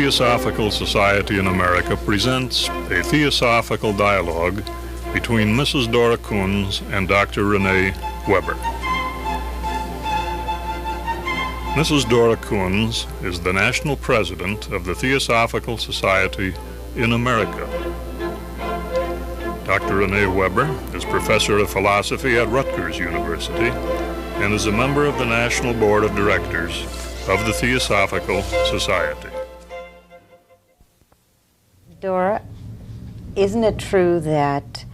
Theosophical Society in America presents a theosophical dialogue between Mrs. Dora Kunz and Dr. Renee Weber. Mrs. Dora Kunz is the national president of the Theosophical Society in America. Dr. Renee Weber is professor of philosophy at Rutgers University and is a member of the National Board of Directors of the Theosophical Society. Dora, isn't it true that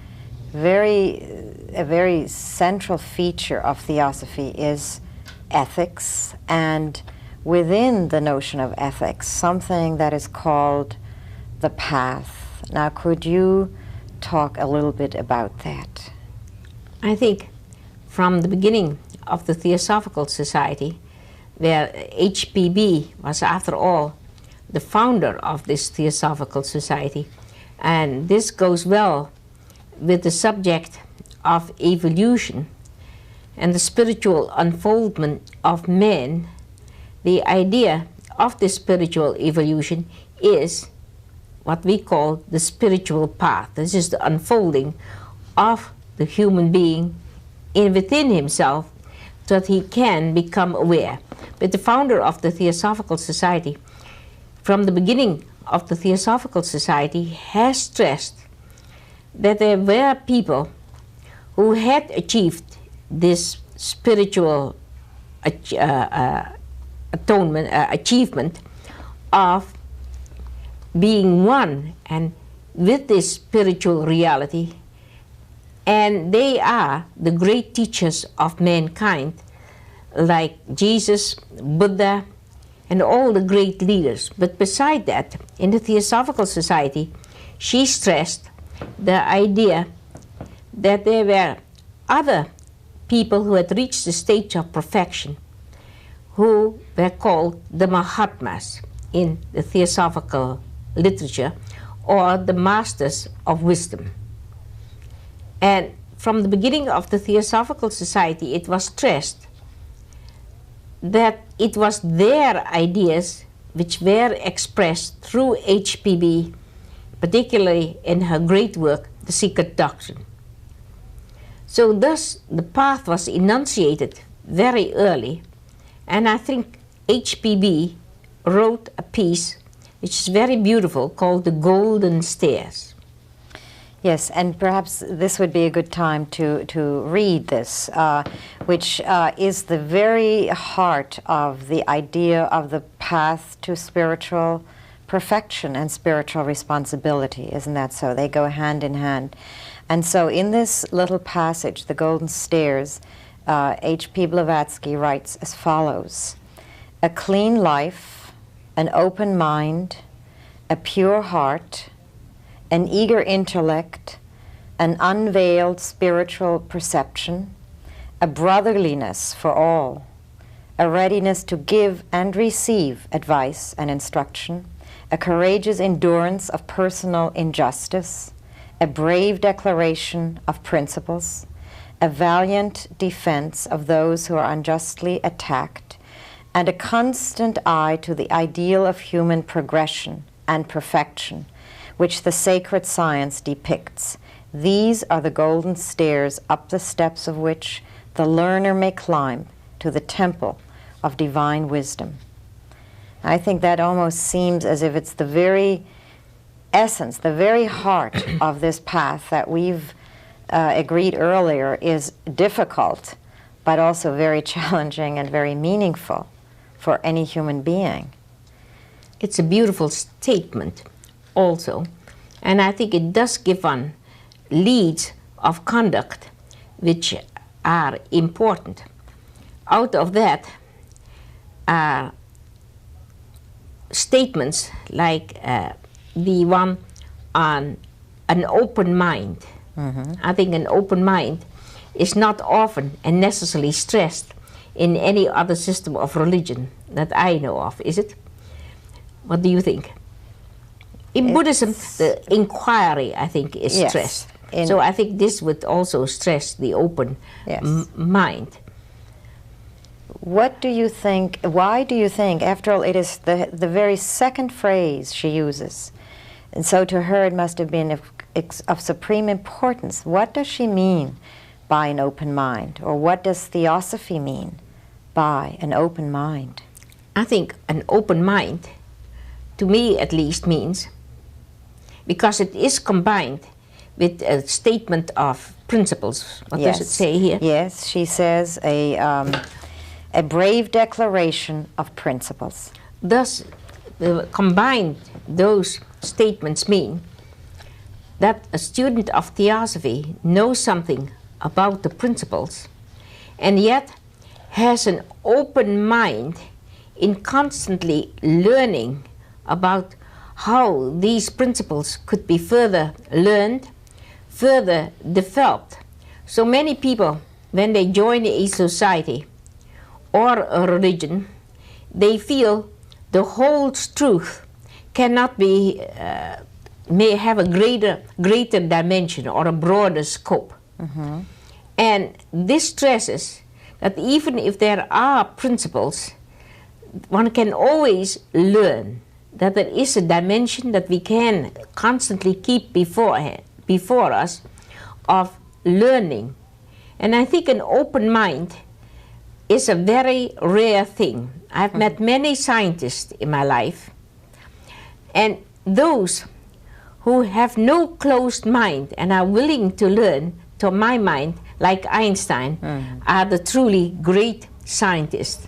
a very central feature of theosophy is ethics, and within the notion of ethics, something that is called the path? Now, could you talk a little bit about that? I think from the beginning of the Theosophical Society, where HPB was, after all, the founder of this Theosophical Society, and this goes well with the subject of evolution and the spiritual unfoldment of man. The idea of this spiritual evolution is what we call the spiritual path. This is the unfolding of the human being within himself so that he can become aware. But the founder of the Theosophical Society, from the beginning of the Theosophical Society, has stressed that there were people who had achieved this spiritual achievement of being one and with this spiritual reality, and they are the great teachers of mankind, like Jesus, Buddha, and all the great leaders. But beside that, in the Theosophical Society, she stressed the idea that there were other people who had reached the stage of perfection, who were called the Mahatmas in the Theosophical literature, or the masters of wisdom. And from the beginning of the Theosophical Society, it was stressed that it was their ideas which were expressed through HPB, particularly in her great work, The Secret Doctrine. So thus the path was enunciated very early, and I think HPB wrote a piece which is very beautiful called The Golden Stairs. Yes, and perhaps this would be a good time to read this, which is the very heart of the idea of the path to spiritual perfection and spiritual responsibility. Isn't that so? They go hand in hand. And so in this little passage, The Golden Stairs, H.P. Blavatsky writes as follows: "A clean life, an open mind, a pure heart, an eager intellect, an unveiled spiritual perception, a brotherliness for all, a readiness to give and receive advice and instruction, a courageous endurance of personal injustice, a brave declaration of principles, a valiant defense of those who are unjustly attacked, and a constant eye to the ideal of human progression and perfection, which the sacred science depicts. These are the golden stairs up the steps of which the learner may climb to the temple of divine wisdom." I think that almost seems as if it's the very essence, the very heart of this path that we've agreed earlier is difficult, but also very challenging and very meaningful for any human being. It's a beautiful statement also, and I think it does give one leads of conduct which are important. Out of that are statements like the one on an open mind. I think an open mind is not often and necessarily stressed in any other system of religion that I know of, is it? What do you think? In Buddhism, the inquiry, I think, is stressed. So I think this would also stress the open mind. What do you think, why do you think, after all, it is the very second phrase she uses, and so to her it must have been of supreme importance. What does she mean by an open mind? Or what does theosophy mean by an open mind? I think an open mind, to me at least, means, because it is combined with a statement of principles. What does it say here? Yes, she says a brave declaration of principles. Thus, combined, those statements mean that a student of theosophy knows something about the principles and yet has an open mind in constantly learning about how these principles could be further learned, further developed. So many people, when they join a society or a religion, they feel the whole truth cannot be, may have a greater dimension or a broader scope. Mm-hmm. And this stresses that even if there are principles, one can always learn that there is a dimension that we can constantly keep before us of learning. And I think an open mind is a very rare thing. I've met many scientists in my life, and those who have no closed mind and are willing to learn, to my mind, like Einstein, are the truly great scientists.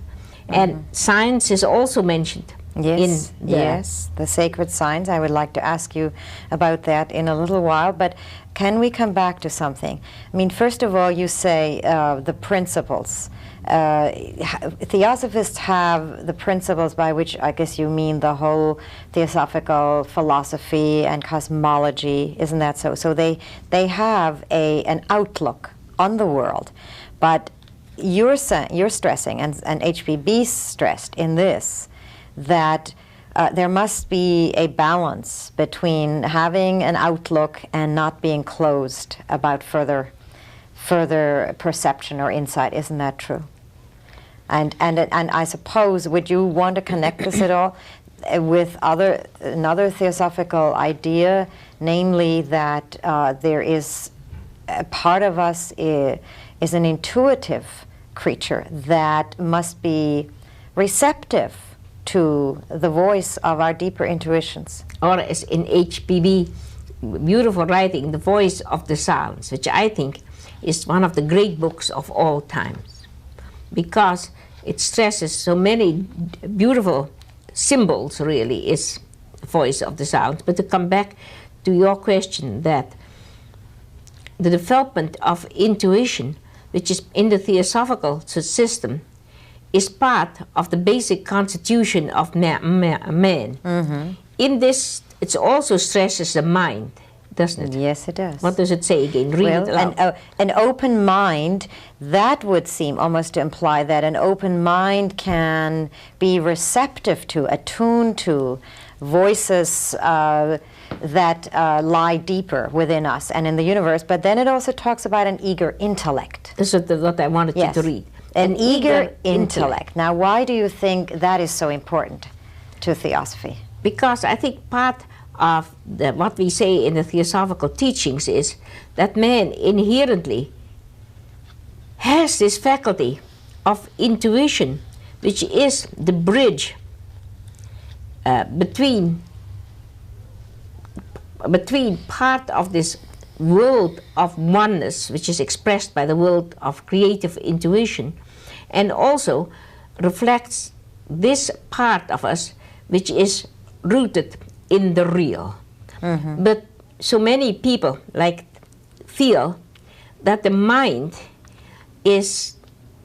And science is also mentioned. Yes, yes, the sacred signs. I would like to ask you about that in a little while, but can we come back to something? I mean, first of all, you say the principles. Theosophists have the principles by which I guess you mean the whole theosophical philosophy and cosmology, isn't that so? So they have an outlook on the world, but you're stressing, and HPB stressed in this, that there must be a balance between having an outlook and not being closed about further perception or insight. Isn't that true? And I suppose, would you want to connect this at all with another theosophical idea, namely that there is a part of us is an intuitive creature that must be receptive to the voice of our deeper intuitions? Or as in HPB, beautiful writing, The Voice of the Silence, which I think is one of the great books of all times, because it stresses so many beautiful symbols, really, is The Voice of the Silence. But to come back to your question, that the development of intuition, which is in the theosophical system, is part of the basic constitution of man. In this, it also stresses the mind, doesn't it? Yes, it does. What does it say again? Read it aloud. An open mind, that would seem almost to imply that an open mind can be receptive to, attuned to voices that lie deeper within us and in the universe. But then it also talks about an eager intellect. This is what I wanted you to read. An eager intellect. Now, why do you think that is so important to theosophy? Because I think part of what we say in the theosophical teachings is that man inherently has this faculty of intuition, which is the bridge between part of this world of oneness, which is expressed by the world of creative intuition, and also reflects this part of us which is rooted in the real. But so many people feel that the mind is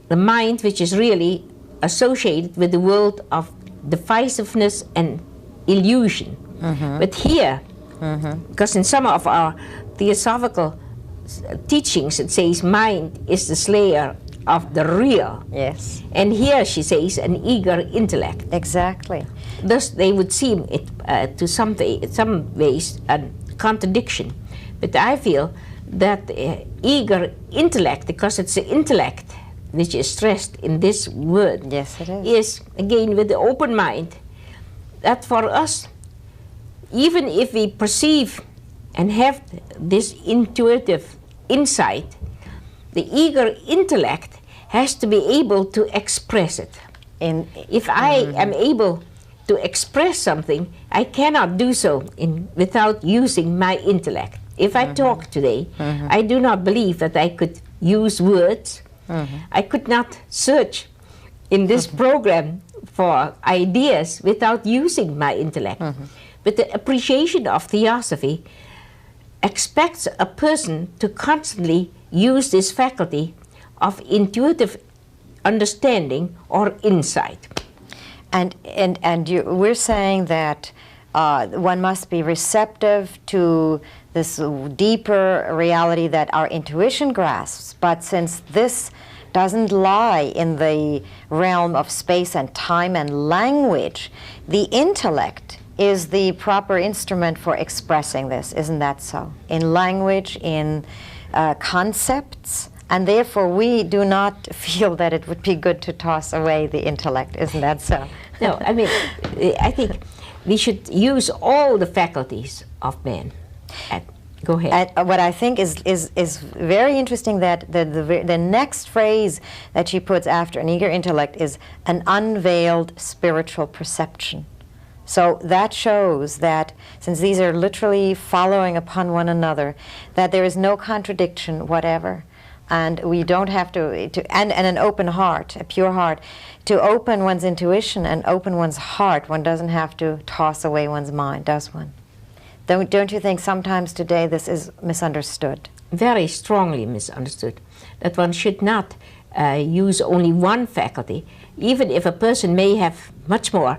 the mind which is really associated with the world of divisiveness and illusion. But here, because in some of our theosophical teachings it says mind is the slayer of the real. Yes. And here she says an eager intellect. Exactly. Thus they would seem to some ways a contradiction. But I feel that eager intellect, because it's the intellect which is stressed in this word, Yes, it is. is again with the open mind, that for us, even if we perceive and have this intuitive insight, the eager intellect has to be able to express it. If I am able to express something, I cannot do so without using my intellect. If I talk today, I do not believe that I could use words. I could not search in this program for ideas without using my intellect. But the appreciation of theosophy expects a person to constantly use this faculty of intuitive understanding or insight. And we're saying that one must be receptive to this deeper reality that our intuition grasps. But since this doesn't lie in the realm of space and time and language, the intellect is the proper instrument for expressing this. Isn't that so? In language, in concepts, and therefore we do not feel that it would be good to toss away the intellect. Isn't that so? No, I mean, I think we should use all the faculties of man. Go ahead. What I think is very interesting, that the next phrase that she puts after an eager intellect is an unveiled spiritual perception. So that shows that, since these are literally following upon one another, that there is no contradiction whatever. And we don't have and an open heart, a pure heart. To open one's intuition and open one's heart, one doesn't have to toss away one's mind, does one? Don't you think sometimes today this is misunderstood? Very strongly misunderstood. That one should not use only one faculty, even if a person may have much more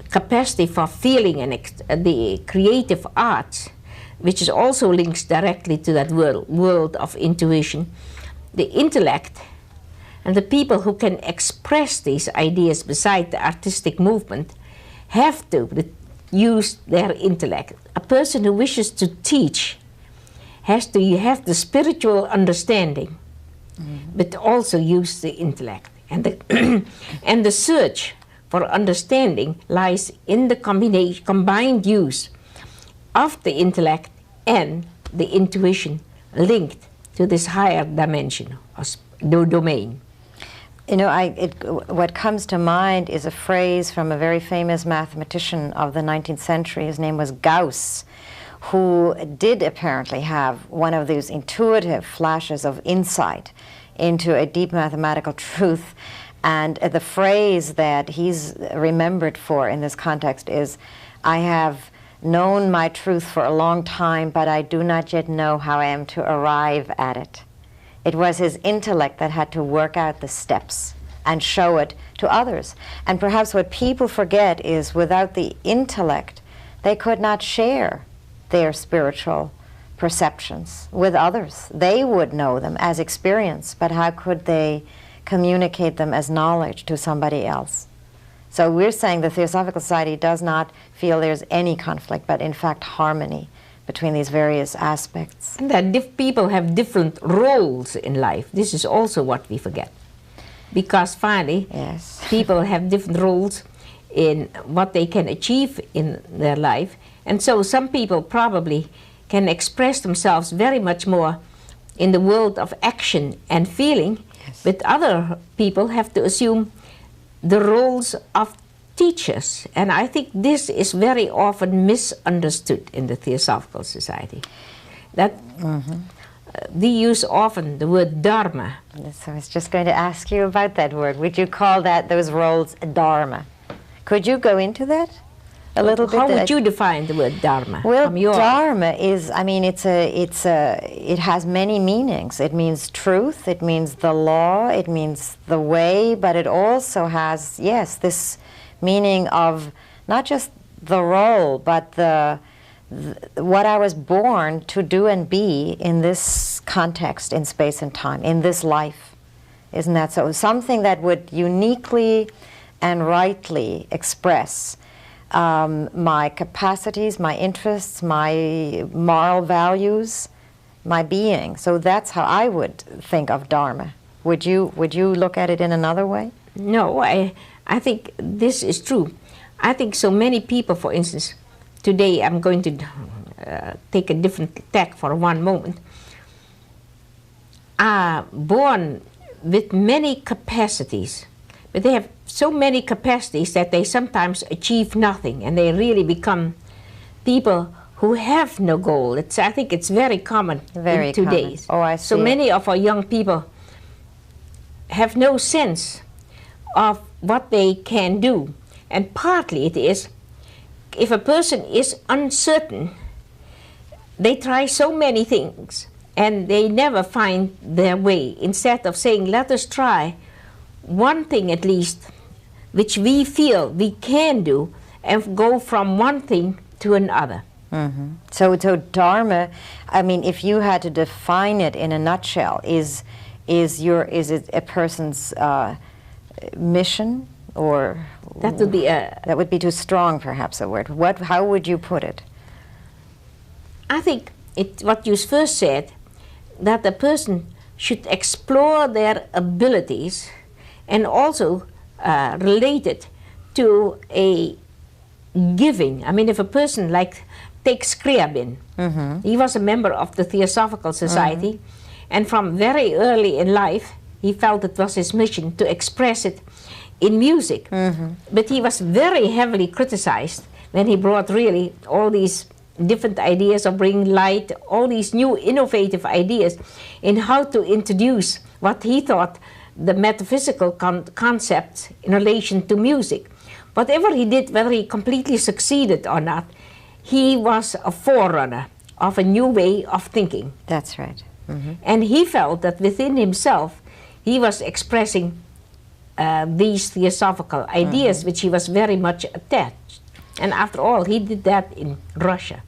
capacity for feeling and the creative arts, which is also links directly to that world of intuition. The intellect and the people who can express these ideas beside the artistic movement have to use their intellect. A person who wishes to teach has to have the spiritual understanding, but also use the intellect. And the search for understanding lies in the combined use of the intellect and the intuition linked to this higher dimension or domain. You know, what comes to mind is a phrase from a very famous mathematician of the 19th century. His name was Gauss, who did apparently have one of these intuitive flashes of insight into a deep mathematical truth. And the phrase that he's remembered for in this context is, "I have known my truth for a long time, but I do not yet know how I am to arrive at it." It was his intellect that had to work out the steps and show it to others. And perhaps what people forget is, without the intellect, they could not share their spiritual perceptions with others. They would know them as experience, but how could they communicate them as knowledge to somebody else? So we're saying the Theosophical Society does not feel there's any conflict, but in fact harmony between these various aspects. And that people have different roles in life. This is also what we forget. Because finally, yes, people have different roles in what they can achieve in their life. And so some people probably can express themselves very much more in the world of action and feeling, yes, but other people have to assume the roles of teachers. And I think this is very often misunderstood in the Theosophical Society. That we use often the word dharma. Yes, I was just going to ask you about that word. Would you call those roles dharma? Could you go into that a little bit? How would you define the word dharma? Well, dharma is, I mean, it has many meanings. It means truth, it means the law, it means the way, but it also has, yes, this meaning of not just the role, but what I was born to do and be in this context, in space and time, in this life. Isn't that so? Something that would uniquely and rightly express my capacities, my interests, my moral values, my being. So that's how I would think of dharma. Would you look at it in another way? No, I think this is true. I think so many people, for instance, today I'm going to take a different tack for one moment, are born with many capacities, but they have so many capacities that they sometimes achieve nothing, and they really become people who have no goal. I think it's very common in today's. Oh, I see. So many of our young people have no sense of what they can do, and partly it is, if a person is uncertain, they try so many things and they never find their way, instead of saying, let us try one thing at least which we feel we can do, and go from one thing to another. Mm-hmm. So Dharma, I mean, if you had to define it in a nutshell, is it a person's mission, or that would be that would be too strong, perhaps, a word. How would you put it? I think what you first said, that the person should explore their abilities, and also relate it to a giving. I mean, if a person takes Scriabin, he was a member of the Theosophical Society, and from very early in life he felt it was his mission to express it in music. But he was very heavily criticized when he brought really all these different ideas of bringing light, all these new innovative ideas in how to introduce what he thought the metaphysical concepts in relation to music. Whatever he did, whether he completely succeeded or not, he was a forerunner of a new way of thinking. That's right. And he felt that within himself he was expressing these theosophical ideas, which he was very much attached. And after all, he did that in Russia,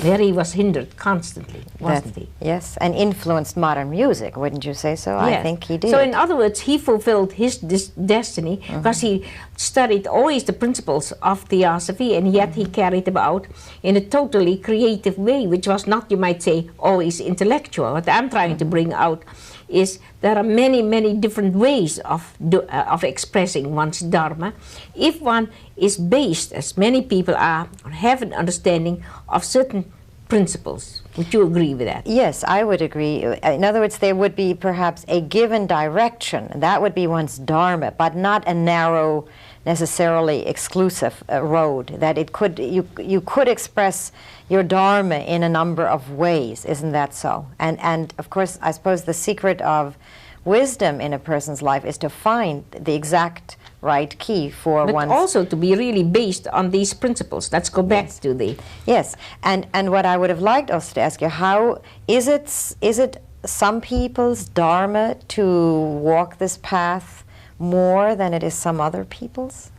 where he was hindered constantly, wasn't he? Yes, and influenced modern music, wouldn't you say so? Yes. I think he did. So in other words, he fulfilled his destiny, because he studied always the principles of theosophy, and yet he carried them out in a totally creative way, which was not, you might say, always intellectual. What I'm trying to bring out is there are many, many different ways of expressing one's dharma, if one is based, as many people are, or have an understanding of certain principles. Would you agree with that? Yes, I would agree. In other words, there would be perhaps a given direction. That would be one's dharma, but not a narrow, necessarily exclusive road. That it could, you could express your dharma in a number of ways. Isn't that so? And of course, I suppose the secret of wisdom in a person's life is to find the exact right key for one's... But also to be really based on these principles. Let's go back to the... Yes, and what I would have liked also to ask you, how is it some people's dharma to walk this path more than it is some other people's?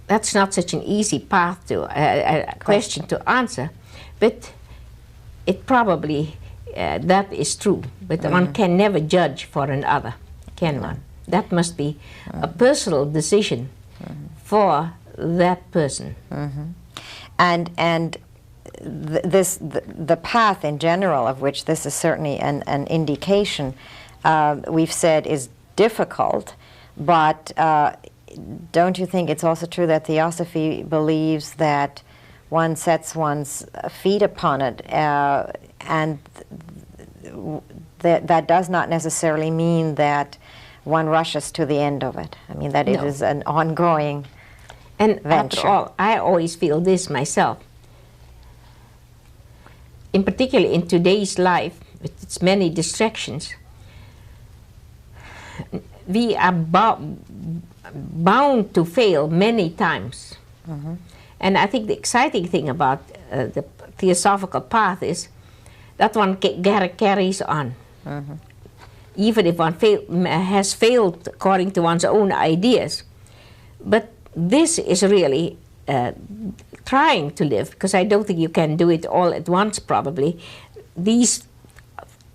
That's not such an easy path to question to answer, but it probably that is true. But one can never judge for another, can one? That must be a personal decision for that person. And the path in general, of which this is certainly an indication, we've said is difficult, but don't you think it's also true that Theosophy believes that one sets one's feet upon it, and that does not necessarily mean that one rushes to the end of it? I mean, that it is an ongoing venture. After all, I always feel this myself. In particular, in today's life, with its many distractions, we are bound to fail many times. And I think the exciting thing about the theosophical path is that one carries on. Even if one has failed according to one's own ideas. But this is really trying to live, because I don't think you can do it all at once probably. These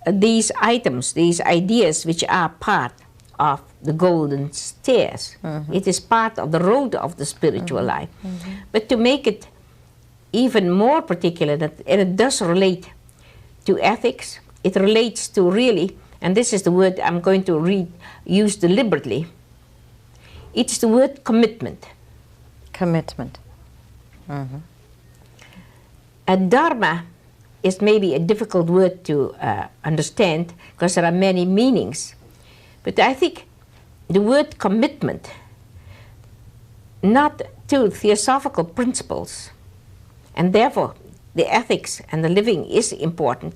items, these ideas which are part of the golden stairs. It is part of the road of the spiritual life. But to make it even more particular, that it does relate to ethics, it relates to really and this is the word I'm going to use deliberately. It's the word commitment. Commitment. Dharma is maybe a difficult word to understand because there are many meanings. But I think the word commitment, not to theosophical principles, and therefore the ethics and the living is important,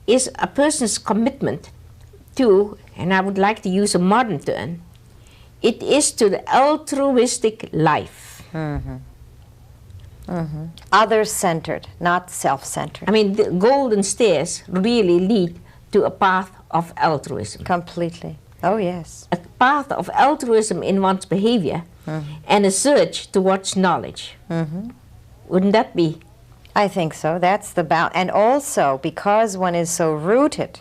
is a person's commitment to, and I would like to use a modern term, it is to the altruistic life. Other-centered, not self-centered. I mean, the golden stairs really lead to a path of altruism. Completely. Oh, yes. A path of altruism in one's behavior and a search towards knowledge. Wouldn't that be? I think so. That's the balance. And also, because one is so rooted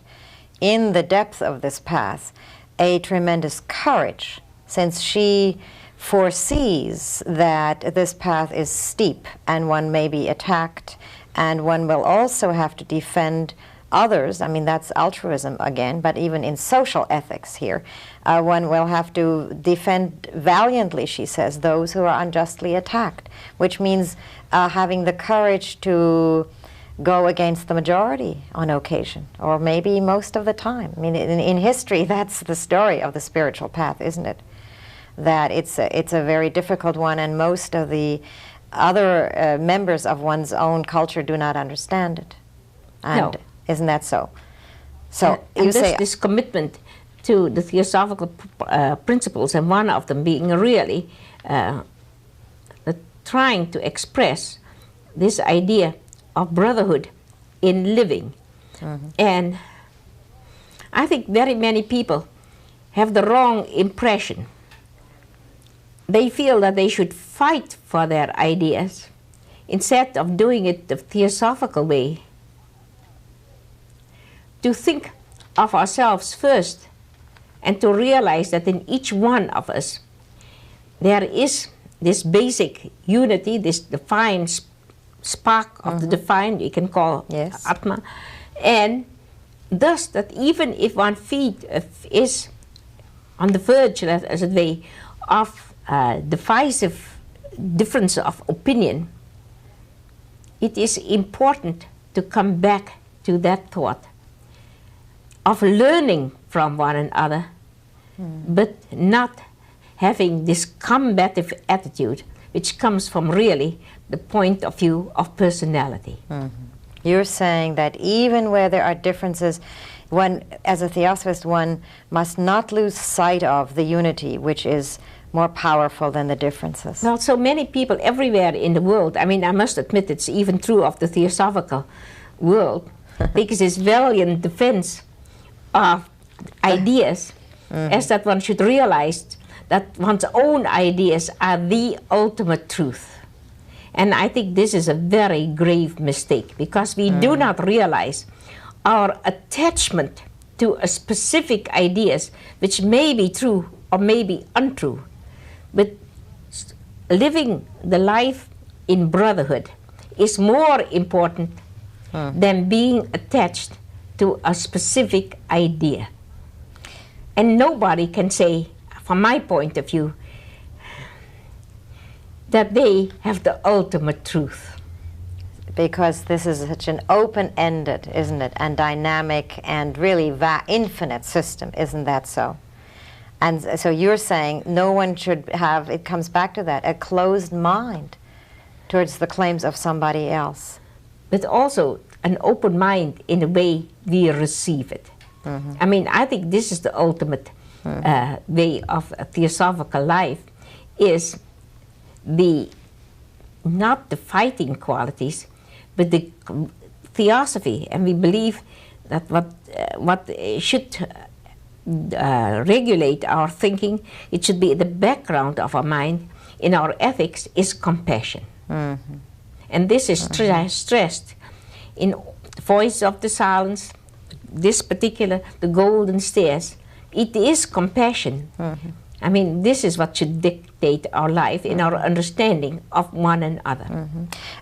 in the depth of this path, a tremendous courage, since she foresees that this path is steep and one may be attacked and one will also have to defend others. I mean, that's altruism again, but even in social ethics here, one will have to defend valiantly, she says, those who are unjustly attacked, which means having the courage to go against the majority on occasion, or maybe most of the time. I mean, in history, that's the story of the spiritual path, isn't it? That it's a very difficult one, and most of the other members of one's own culture do not understand it. And no. Isn't that so? So and you say this commitment to the theosophical principles, and one of them being really trying to express this idea of brotherhood in living. And I think very many people have the wrong impression. They feel that they should fight for their ideas instead of doing it the theosophical way. To think of ourselves first and to realize that in each one of us there is this basic unity, this divine spark of the divine, you can call Atma, and thus that even if one is on the verge, as it were, of divisive difference of opinion, it is important to come back to that thought of learning from one another, but not having this combative attitude which comes from really the point of view of personality. You're saying that even where there are differences, one, as a theosophist, one must not lose sight of the unity which is more powerful than the differences. Well, so many people everywhere in the world, I mean, I must admit it's even true of the theosophical world, because this valiant defense of ideas, as that one should realize that one's own ideas are the ultimate truth. And I think this is a very grave mistake, because we do not realize our attachment to a specific ideas which may be true or may be untrue. But living the life in brotherhood is more important than being attached to a specific idea. And nobody can say, from my point of view, that they have the ultimate truth. Because this is such an open-ended, isn't it, and dynamic and really infinite system, isn't that so? And so you're saying no one should have, it comes back to that, a closed mind towards the claims of somebody else. But also an open mind in the way we receive it. I mean, I think this is the ultimate way of a theosophical life, is not the fighting qualities, but the theosophy. And we believe that what should regulate our thinking, it should be the background of our mind in our ethics, is compassion. And this is stressed in Voice of the Silence, this particular, the Golden Stairs. It is compassion. I mean, this is what should dictate our life in our understanding of one another.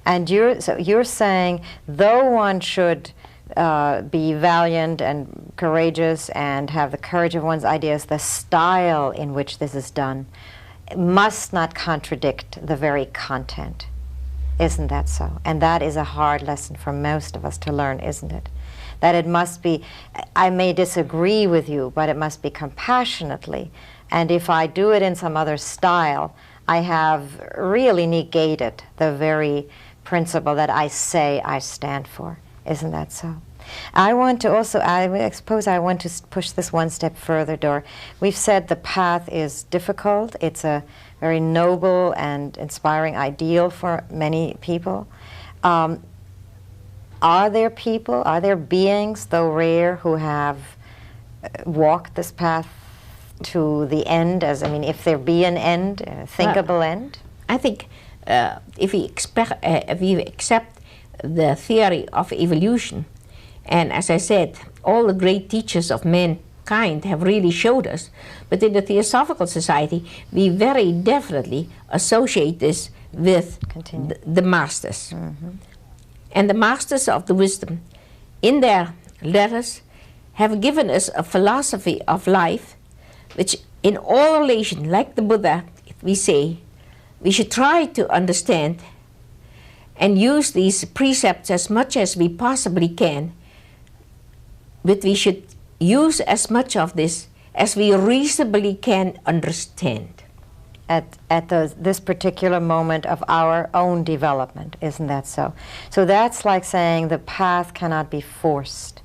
And you're saying, though one should be valiant and courageous and have the courage of one's ideas, the style in which this is done must not contradict the very content. Isn't that so? And that is a hard lesson for most of us to learn, isn't it? That it must be, I may disagree with you, but it must be compassionately. And if I do it in some other style, I have really negated the very principle that I say I stand for. Isn't that so? I want to also, I suppose I want to push this one step further, Dora. We've said the path is difficult. It's a very noble and inspiring ideal for many people. Are there people, are there beings, though rare, who have walked this path to the end, as, I mean, if there be an end, a thinkable end? I think if we accept the theory of evolution, and as I said, all the great teachers of mankind have really showed us, but in the Theosophical Society, we very definitely associate this with the masters. Mm-hmm. And the masters of the wisdom, in their letters, have given us a philosophy of life, which in all relation, like the Buddha, we say, we should try to understand and use these precepts as much as we possibly can, but we should use as much of this as we reasonably can understand. At this particular moment of our own development, isn't that so? So that's like saying the path cannot be forced,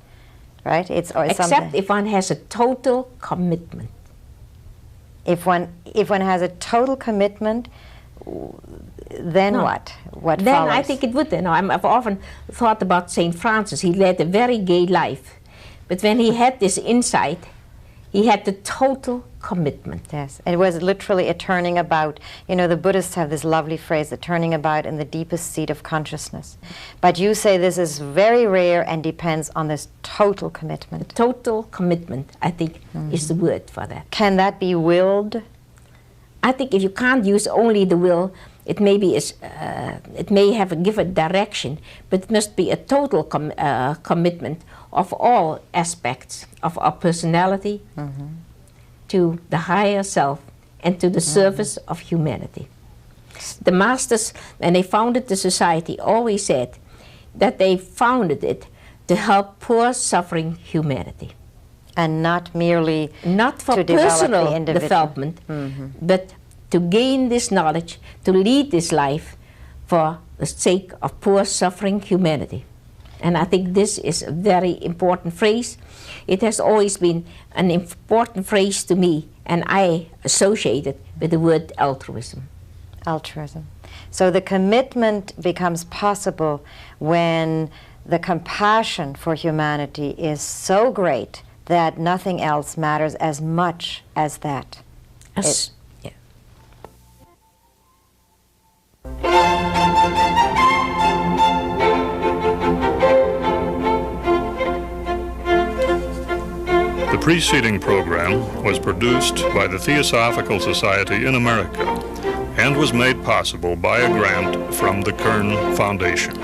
right? Except if one has a total commitment. If one has a total commitment, then what? What then follows? I think it would. You know, I've often thought about St. Francis. He led a very gay life, but when he had this insight, he had the total commitment. Yes, it was literally a turning about. You know, the Buddhists have this lovely phrase, the turning about in the deepest seat of consciousness. But you say this is very rare and depends on this total commitment. The total commitment, I think, is the word for that. Can that be willed? I think if you can't use only the will, it may be it may have a given direction, but it must be a total commitment of all aspects of our personality to the higher self and to the service of humanity. The masters, when they founded the society, always said that they founded it to help poor, suffering humanity. And not merely not for to personal the development, but to gain this knowledge, to lead this life for the sake of poor, suffering humanity. And I think this is a very important phrase. It has always been an important phrase to me, and I associate it with the word altruism. Altruism. So the commitment becomes possible when the compassion for humanity is so great that nothing else matters as much as that. The preceding program was produced by the Theosophical Society in America and was made possible by a grant from the Kern Foundation.